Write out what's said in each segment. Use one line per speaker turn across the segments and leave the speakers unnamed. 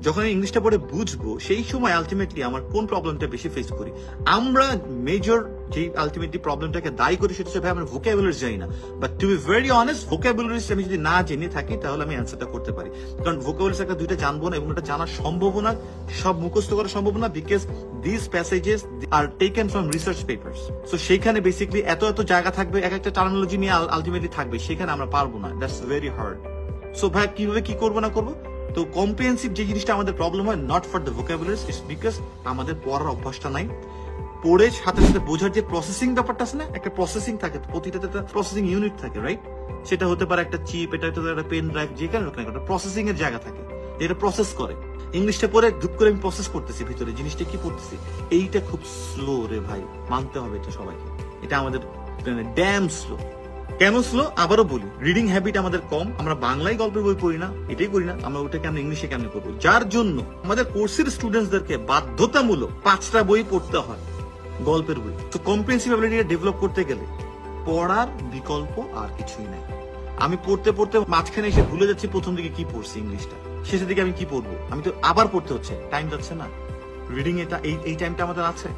যখন ইংলিশটা পড়ে বুঝবো সেই সময় আলটিমেটলি আমার কোন প্রবলেমটা বেশি ফেস করি। আমরা মেজর যে আলটিমেটলি প্রবলেমটাকে দায়ী করি সেটা হচ্ছে ভাই আমরা ভোকাবুলারিজ জানি না। But to be very honest, vocabularies আমি যদি না জেনে থাকি তাহলে আমি অ্যান্সারটা করতে পারি। কারণ ভোকাবুলারিজ একটা দুইটা জানবো না এবং এটা জানার সম্ভব না, সব মুখস্থ করা সম্ভব না, because this passages are taken from research papers. So সেইখানে বেসিক্যালি এত এত জায়গা থাকবে, এক একটা টার্মিনোলজি নিয়ে আলটিমেটলি থাকবে, সেখানে আমরা পারবো না। That's very hard. সো ভাই কিভাবে কি করবো না করবো, তো কম্প্রিহেন্সিভ যে জিনিসটা আমাদের প্রবলেম হয় not for the vocabularies, it's because আমাদের পড়ার অভ্যাসটা নাই। পড়ে সাথে সাথে বোঝার যে প্রসেসিং ব্যাপারটা আছে না, একটা প্রসেসিং থাকে, প্রতিটাতে একটা প্রসেসিং ইউনিট থাকে, রাইট? সেটা হতে পারে একটা চিপ, এটা হতে পারে একটা পেন ড্রাইভ, যেখানে একটা প্রসেসিং এর জায়গা থাকে যেটা প্রসেস করে। ইংলিশটা পড়ে ধুপ করে আমি প্রসেস করতেছি ভিতরে জিনিসটা কি পড়তেছি, এইটা খুব স্লো রে ভাই, মানতে হবে এটা সবাইকে। এটা আমাদের ড্যাম স্লো। কেন স্লো আবারও বলি, রিডিং হ্যাবিট আমাদের কম, আমরা বাংলায় গল্পের বই পড়ি না, এটাই করি না, আমরা ওটাকে আমরা ইংলিশে কেমনে করবো, যার জন্য আমাদের কোর্সের স্টুডেন্টসদেরকে বাধ্যতামূলক 5টা বই পড়তে হয়, গল্পের বই। তো কম্প্রিহেন্সিভ অ্যাবিলিটি ডেভেলপ করতে গেলে পড়ার বিকল্প আর কিছুই নাই। আমি পড়তে পড়তে মাঝখানে এসে ভুলে যাচ্ছি প্রথম দিকে কি পড়ছি ইংলিশটা, শেষের দিকে আমি কি পড়বো, আমি তো আবার পড়তে হচ্ছে, টাইম যাচ্ছে না। রিডিং এটা এই টাইমটা আমাদের আছে,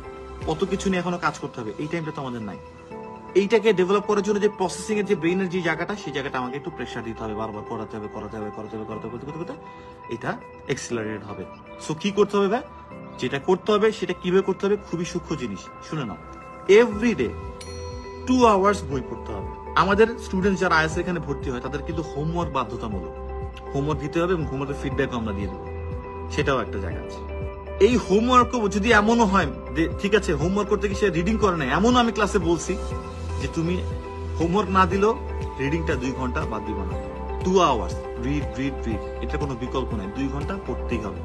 কত কিছু নিয়ে এখনো কাজ করতে হবে, এই টাইমটা তো আমাদের নাই। এইটাকে ডেভেলপ করার জন্য যে প্রসেসিং এর যে ব্রেইনের যে জায়গাটা, সেই জায়গাটা আমাকে একটু প্রেসার দিতে হবে, বারবার করাতে হবে এটা এক্সিলারেট হবে। সো কি করতে হবে ভাই, যেটা করতে হবে সেটা কিভাবে করতে হবে, খুবই সূক্ষ্ম জিনিস, শুনে নাও। এভরিডে 2 আওয়ার্স বই পড়তে হবে। আমাদের স্টুডেন্ট যারা আইএস এখানে ভর্তি হয় তাদের কিন্তু হোমওয়ার্ক বাধ্যতামূলক, হোমওয়ার্ক দিতে হবে এবং হোমওয়ার্কের ফিডব্যাক আমরা দিয়ে দেবো, সেটাও একটা জায়গা আছে। এই হোমওয়ার্ক যদি এমনও হয় ঠিক আছে হোমওয়ার্ক করতে গিয়ে সে রিডিং করে না, এমনও আমি ক্লাসে বলছি যে তুমি হোমওয়ার্ক না দিলেও রিডিংটা 2 ঘন্টা বাদ দিবা না, 2 আওয়ার্স রিড, এটা কোনো বিকল্প নাই, 2 ঘন্টা পড়তেই হবে।